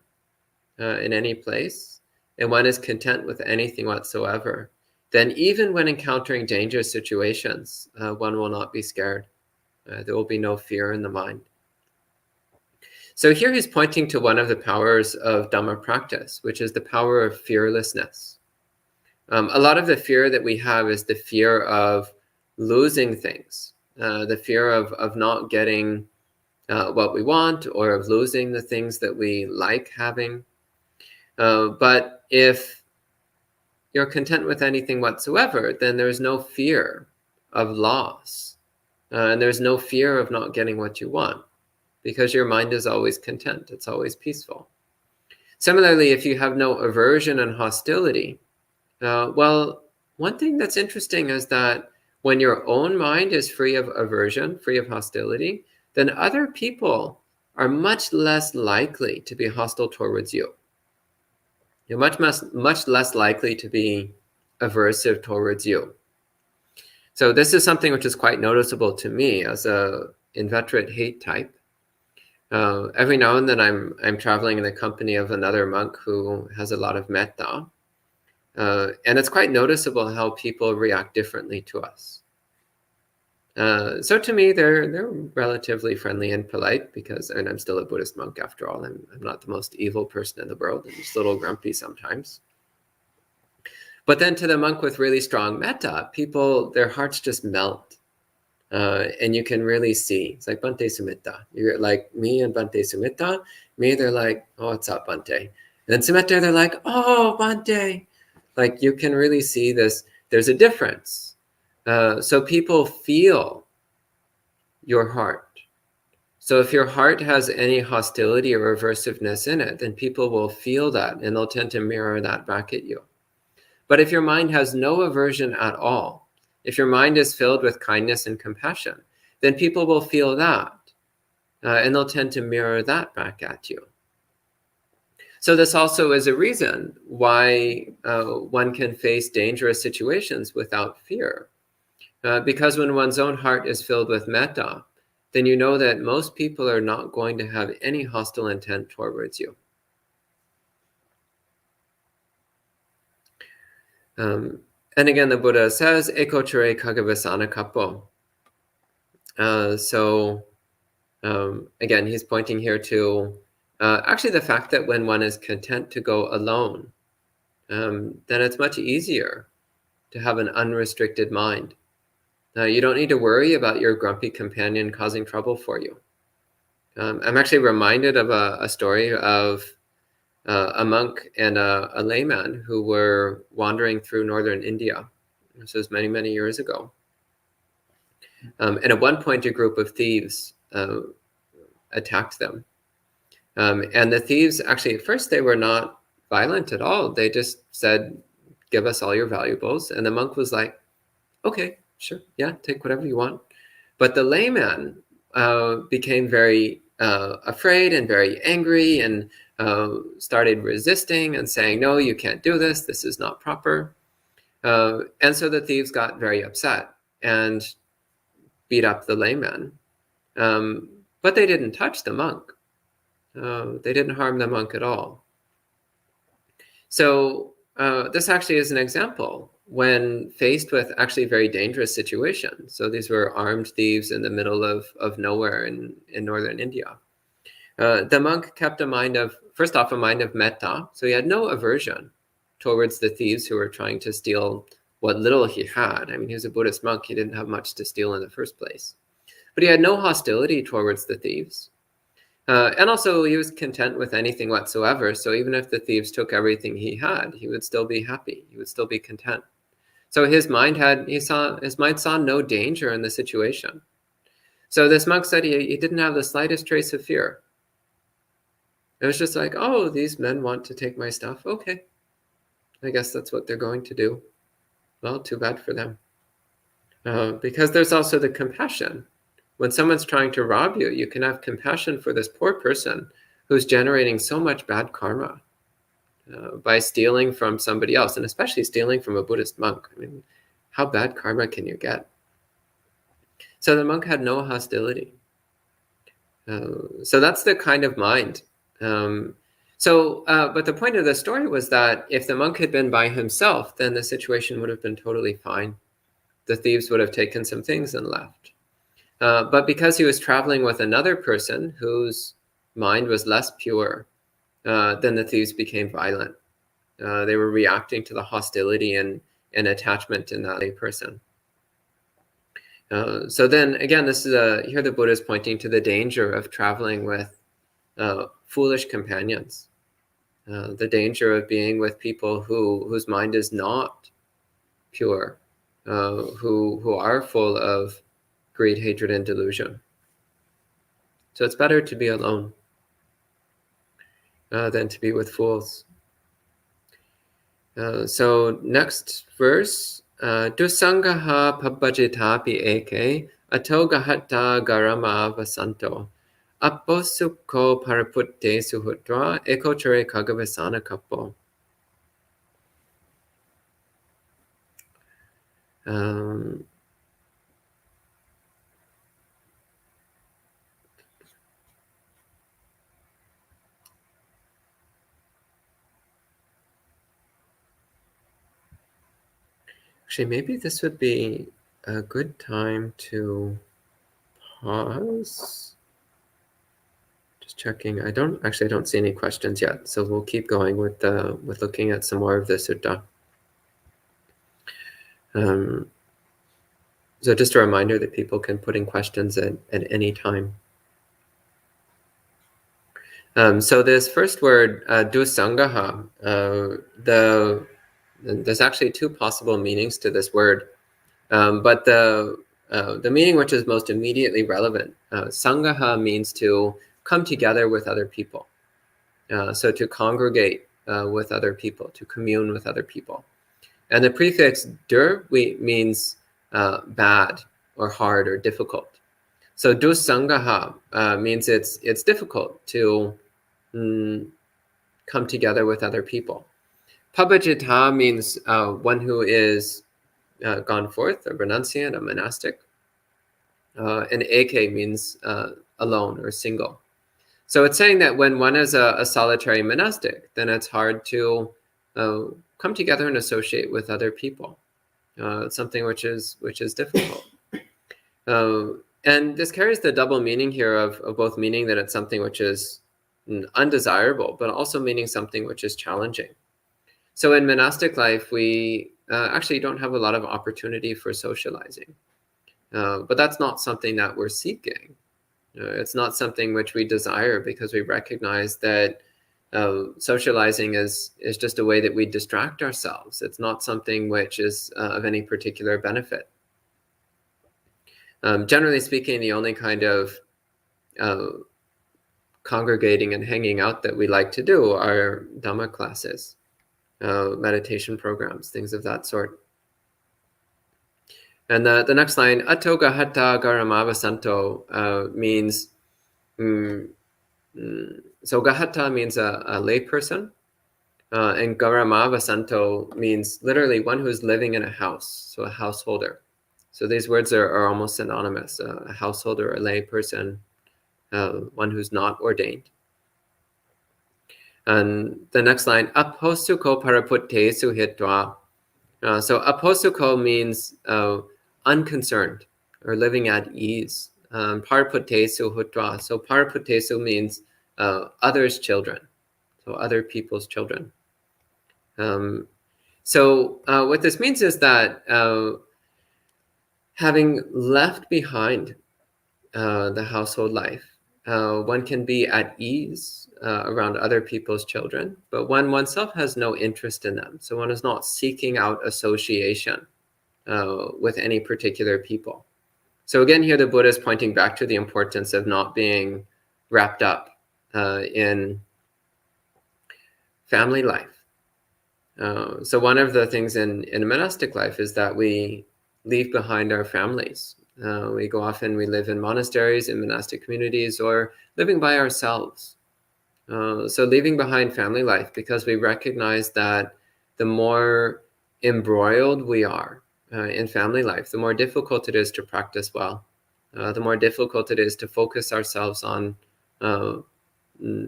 in any place, and one is content with anything whatsoever, then even when encountering dangerous situations, one will not be scared. There will be no fear in the mind. So here he's pointing to one of the powers of Dhamma practice, which is the power of fearlessness. A lot of the fear that we have is the fear of losing things, the fear of not getting what we want, or of losing the things that we like having. But if you're content with anything whatsoever, then there's no fear of loss. And there's no fear of not getting what you want, because your mind is always content. It's always peaceful. Similarly, if you have no aversion and hostility, well, one thing that's interesting is that when your own mind is free of aversion, free of hostility, then other people are much less likely to be hostile towards you. You're much less likely to be aversive towards you. So this is something which is quite noticeable to me as a inveterate hate type. Every now and then I'm traveling in the company of another monk who has a lot of metta. And it's quite noticeable how people react differently to us. So to me, they're relatively friendly and polite, because, and I'm still a Buddhist monk after all. I'm not the most evil person in the world. I'm just a little grumpy sometimes. But then to the monk with really strong metta, people, their hearts just melt. And you can really see. It's like Bhante Sumita. You're like me and Bhante Sumita. Me, they're like, oh, what's up, Bhante? And then Sumita, they're like, oh, Bhante. Like, you can really see this. There's a difference. So people feel your heart. So if your heart has any hostility or aversiveness in it, then people will feel that, and they'll tend to mirror that back at you. But if your mind has no aversion at all, if your mind is filled with kindness and compassion, then people will feel that, and they'll tend to mirror that back at you. So this also is a reason why one can face dangerous situations without fear. Because when one's own heart is filled with metta, then you know that most people are not going to have any hostile intent towards you. And again, the Buddha says, Ekochare Kagawesana Kappo. Again, he's pointing here to actually the fact that when one is content to go alone, then it's much easier to have an unrestricted mind. You don't need to worry about your grumpy companion causing trouble for you. I'm actually reminded of a story of a monk and a layman who were wandering through northern India. This was many, many years ago. And at one point, a group of thieves attacked them. And the thieves, actually, at first, they were not violent at all. They just said, give us all your valuables. And the monk was like, okay, sure, yeah, take whatever you want. But the layman became very afraid and very angry, and started resisting and saying, no, you can't do this. This is not proper. And so the thieves got very upset and beat up the layman. But they didn't touch the monk. They didn't harm the monk at all. So this actually is an example when faced with actually very dangerous situations. So these were armed thieves in the middle of nowhere in northern India. The monk kept a mind of, first off, a mind of metta. So he had no aversion towards the thieves who were trying to steal what little he had. I mean, he was a Buddhist monk. He didn't have much to steal in the first place. But he had no hostility towards the thieves. And also, he was content with anything whatsoever. So even if the thieves took everything he had, he would still be happy. He would still be content. So his mind saw no danger in the situation. So this monk said he didn't have the slightest trace of fear. It was just like, oh, these men want to take my stuff. Okay, I guess that's what they're going to do. Well, too bad for them. Because there's also the compassion. When someone's trying to rob you, you can have compassion for this poor person who's generating so much bad karma by stealing from somebody else, and especially stealing from a Buddhist monk. I mean, how bad karma can you get? So the monk had no hostility. So that's the kind of mind. But the point of the story was that if the monk had been by himself, then the situation would have been totally fine. The thieves would have taken some things and left. But because he was traveling with another person whose mind was less pure, then the thieves became violent. They were reacting to the hostility and attachment in that person. So then again, this is here the Buddha is pointing to the danger of traveling with foolish companions, the danger of being with people whose mind is not pure, who are full of greed, hatred, and delusion. So it's better to be alone than to be with fools. So next verse, Dusangaha pabbajitapi eke ato gahatta garama vasanto apposukko paraputte suhutra ekochare Kagawesana Kappo. Actually, maybe this would be a good time to pause. Just checking. I don't see any questions yet, so we'll keep going with looking at some more of the sutta. So just a reminder that people can put in questions at any time. So this first word, dusangaha, there's actually two possible meanings to this word, but the meaning which is most immediately relevant, sangaha means to come together with other people. So to congregate with other people, to commune with other people. And the prefix dur means bad or hard or difficult. So dusangaha means it's difficult to come together with other people. Pabbajita means one who is gone forth, a renunciant, a monastic. And eke means alone or single. So it's saying that when one is a solitary monastic, then it's hard to come together and associate with other people. It's something which is difficult. And this carries the double meaning here of both meaning that it's something which is undesirable, but also meaning something which is challenging. So in monastic life, we actually don't have a lot of opportunity for socializing. But that's not something that we're seeking. It's not something which we desire because we recognize that socializing is just a way that we distract ourselves. It's not something which is of any particular benefit. Generally speaking, the only kind of congregating and hanging out that we like to do are Dhamma classes, meditation programs, things of that sort. And the next line, Atto Gahatta Garamavasanto, means, so Gahatta means a lay person, and Garamavasanto means literally one who's living in a house, so a householder. So these words are almost synonymous, a householder, a lay person, one who's not ordained. And the next line, Apposuko paraputte suhitva. So apposuko means unconcerned or living at ease. Paraputtesu hutra. So paraputtesu means others' children, so other people's children. So what this means is that having left behind the household life, one can be at ease around other people's children, but when oneself has no interest in them, so one is not seeking out association with any particular people. So again, here the Buddha is pointing back to the importance of not being wrapped up in family life. So one of the things in monastic life is that we leave behind our families. We go off and we live in monasteries, in monastic communities, or living by ourselves. So leaving behind family life because we recognize that the more embroiled we are in family life, the more difficult it is to practice well. The more difficult it is to focus ourselves on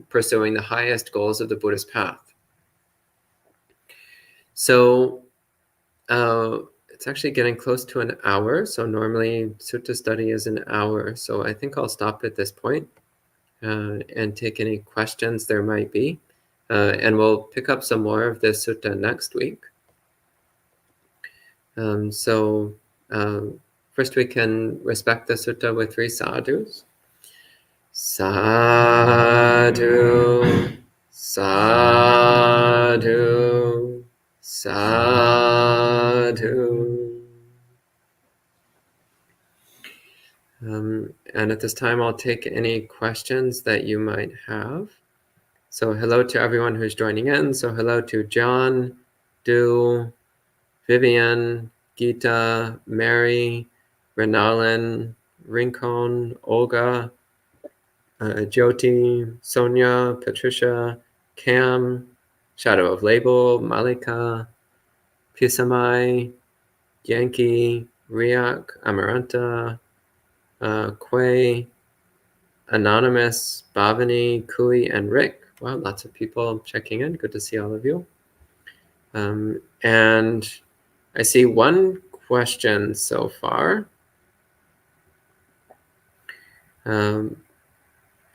pursuing the highest goals of the Buddhist path. So it's actually getting close to an hour. So normally sutta study is an hour. So I think I'll stop at this point and take any questions there might be. And we'll pick up some more of this sutta next week. So for First, we can respect the sutta with 3 sadhus. Sadhu, sadhu, sadhu. And at this time, I'll take any questions that you might have. So hello to everyone who's joining in. So hello to John, Du, Vivian, Gita, Mary, Renalyn, Rincon, Olga, Jyoti, Sonia, Patricia, Cam, Shadow of Label, Malika, Pisamai, Yankee, Riak, Amaranta, Quay, Anonymous, Bhavani, Kui, and Rick. Wow, lots of people checking in. Good to see all of you. And I see one question so far.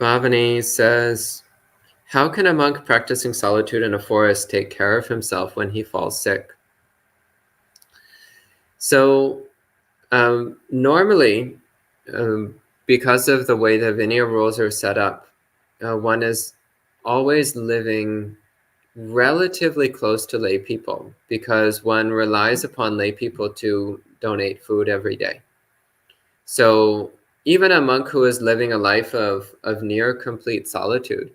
Bhavani says, how can a monk practicing solitude in a forest take care of himself when he falls sick? So normally, because of the way the Vinaya rules are set up, one is always living relatively close to lay people because one relies upon lay people to donate food every day. So even a monk who is living a life of near complete solitude,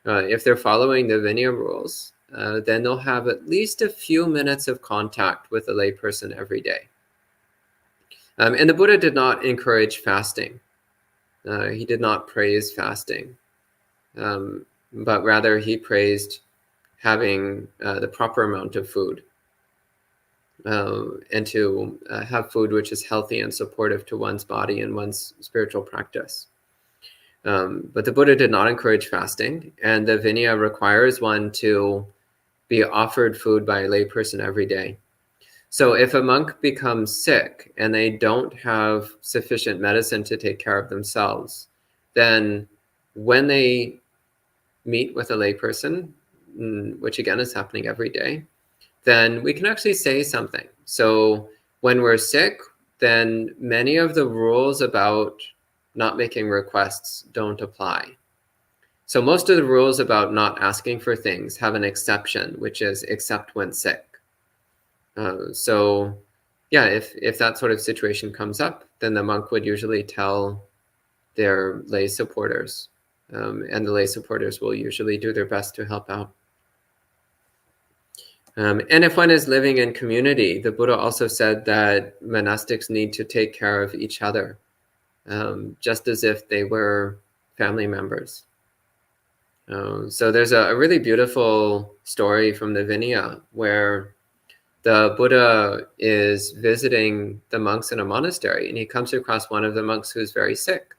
if they're following the Vinaya rules, then they'll have at least a few minutes of contact with a lay person every day. And the Buddha did not encourage fasting. He did not praise fasting, but rather he praised having the proper amount of food and to have food which is healthy and supportive to one's body and one's spiritual practice. But the Buddha did not encourage fasting, and the Vinaya requires one to be offered food by a layperson every day. So if a monk becomes sick and they don't have sufficient medicine to take care of themselves, then when they meet with a layperson, which again is happening every day, then we can actually say something. So when we're sick, then many of the rules about not making requests don't apply. So most of the rules about not asking for things have an exception, which is except when sick. So yeah, if that sort of situation comes up, then the monk would usually tell their lay supporters, and the lay supporters will usually do their best to help out. And if one is living in community, the Buddha also said that monastics need to take care of each other, just as if they were family members. So there's a really beautiful story from the Vinaya where the Buddha is visiting the monks in a monastery, and he comes across one of the monks who's very sick.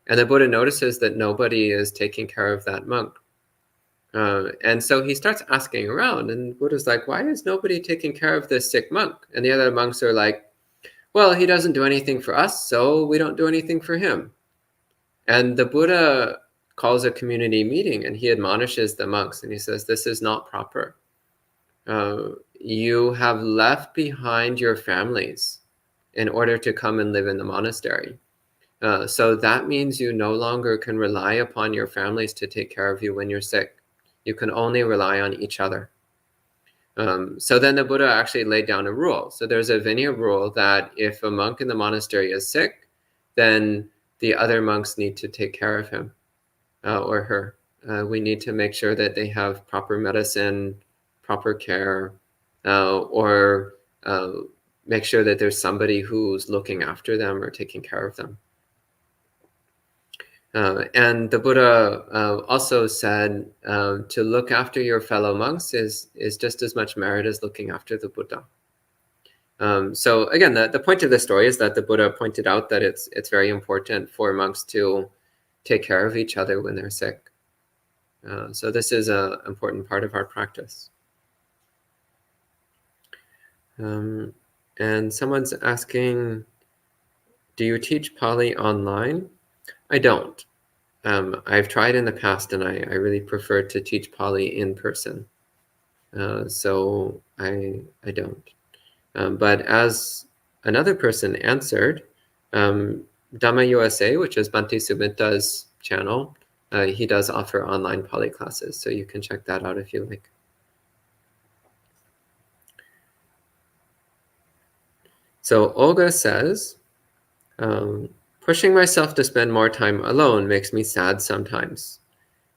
And the Buddha notices that nobody is taking care of that monk. And so he starts asking around, and Buddha's like, why is nobody taking care of this sick monk? And the other monks are like, well, he doesn't do anything for us, so we don't do anything for him. And the Buddha calls a community meeting, and he admonishes the monks, and he says, this is not proper. You have left behind your families in order to come and live in the monastery. So that means you no longer can rely upon your families to take care of you when you're sick. You can only rely on each other. So then the Buddha actually laid down a rule. So there's a Vinaya rule that if a monk in the monastery is sick, then the other monks need to take care of him or her. We need to make sure that they have proper medicine, proper care, or make sure that there's somebody who's looking after them or taking care of them. And the Buddha also said to look after your fellow monks is just as much merit as looking after the Buddha. So again, the point of the story is that the Buddha pointed out that it's very important for monks to take care of each other when they're sick. So this is an important part of our practice. And someone's asking, do you teach Pāli online? I don't. I've tried in the past, and I really prefer to teach Pāli in person. So I don't. But as another person answered, Dhamma USA, which is Bhante Suddhaso's channel, he does offer online Pāli classes, so you can check that out if you like. So Olga says, pushing myself to spend more time alone makes me sad sometimes.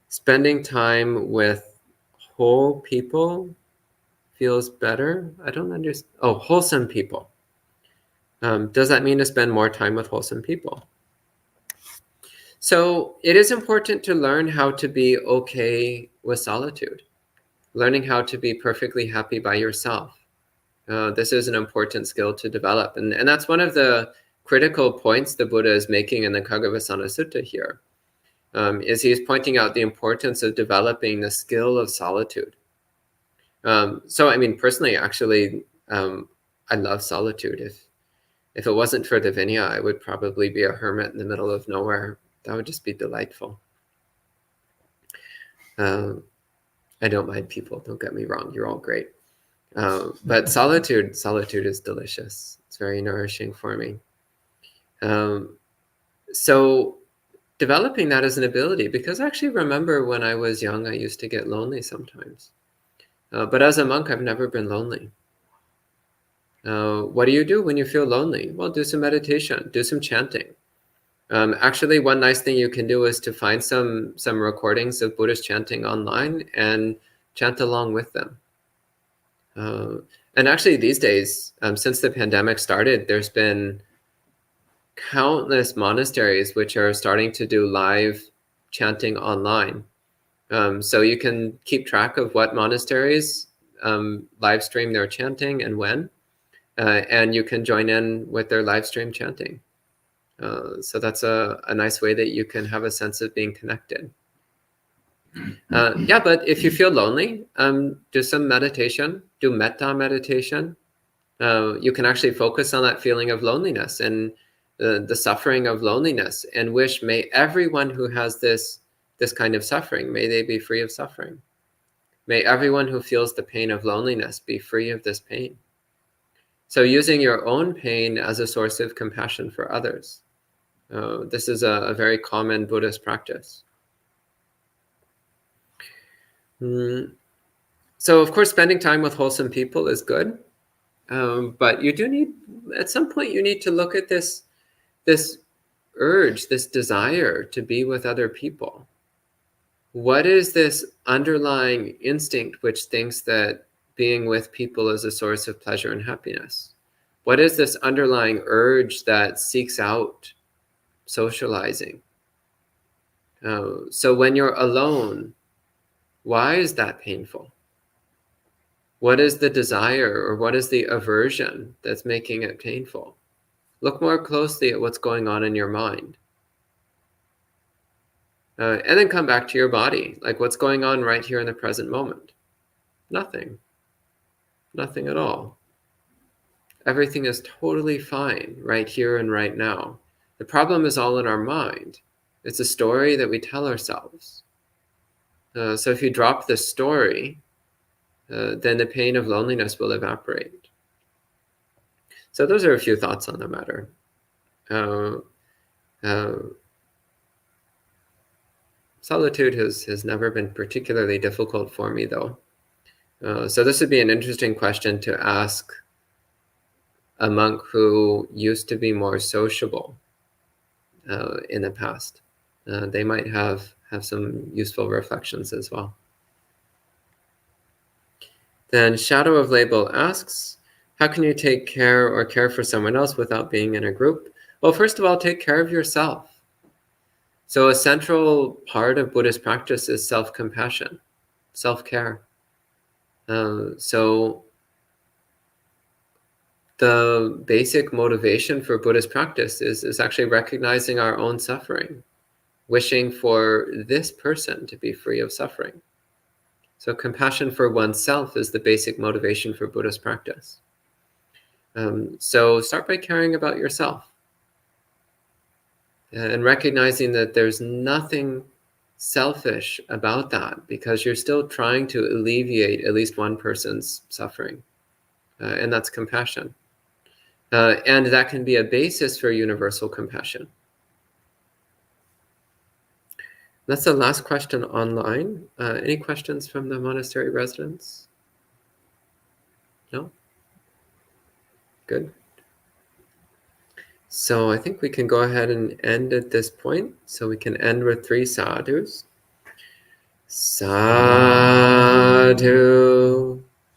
Spending time with whole people feels better. I don't understand. Oh, wholesome people. Does that mean to spend more time with wholesome people? So it is important to learn how to be okay with solitude, learning how to be perfectly happy by yourself. This is an important skill to develop. And that's one of the critical points the Buddha is making in the Khaggavisana Sutta here, is he's pointing out the importance of developing the skill of solitude. So, I mean, personally, actually, I love solitude. If it wasn't for the Vinaya, I would probably be a hermit in the middle of nowhere. That would just be delightful. I don't mind people, don't get me wrong, you're all great. But solitude is delicious. It's very nourishing for me. So developing that as an ability, because I actually remember when I was young, I used to get lonely sometimes. But as a monk, I've never been lonely. What do you do when you feel lonely? Well, do some meditation, do some chanting. Actually, one nice thing you can do is to find some recordings of Buddhist chanting online and chant along with them. And actually these days, since the pandemic started, there's been countless monasteries which are starting to do live chanting online. So you can keep track of what monasteries live stream their chanting and when, and you can join in with their live stream chanting. So that's a nice way that you can have a sense of being connected. Yeah, but if you feel lonely, do some meditation, do metta meditation. You can actually focus on that feeling of loneliness and the suffering of loneliness, and wish, may everyone who has this kind of suffering, may they be free of suffering. May everyone who feels the pain of loneliness be free of this pain. So using your own pain as a source of compassion for others. This is a very common Buddhist practice. So of course, spending time with wholesome people is good, but you do need, at some point, you need to look at this urge, this desire to be with other people. What is this underlying instinct which thinks that being with people is a source of pleasure and happiness? What is this underlying urge that seeks out socializing? So when you're alone, why is that painful? What is the desire, or what is the aversion that's making it painful? Look more closely at what's going on in your mind. And then come back to your body. Like, what's going on right here in the present moment? Nothing. Nothing at all. Everything is totally fine right here and right now. The problem is all in our mind. It's a story that we tell ourselves. So if you drop the story, then the pain of loneliness will evaporate. So those are a few thoughts on the matter. Solitude has never been particularly difficult for me, though. So this would be an interesting question to ask a monk who used to be more sociable in the past. They might have some useful reflections as well. Then Shadow of Label asks, how can you take care or care for someone else without being in a group? Well, first of all, take care of yourself. So a central part of Buddhist practice is self-compassion, self-care. So the basic motivation for Buddhist practice is actually recognizing our own suffering, wishing for this person to be free of suffering. So compassion for oneself is the basic motivation for Buddhist practice. So start by caring about yourself and recognizing that there's nothing selfish about that, because you're still trying to alleviate at least one person's suffering, and that's compassion. And that can be a basis for universal compassion. That's the last question online. Any questions from the monastery residents? No? Good. So I think we can go ahead and end at this point. So we can end with 3 sadhus. Sadhu,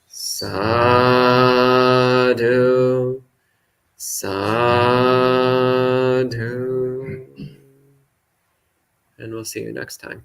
sadhu, sadhu. And we'll see you next time.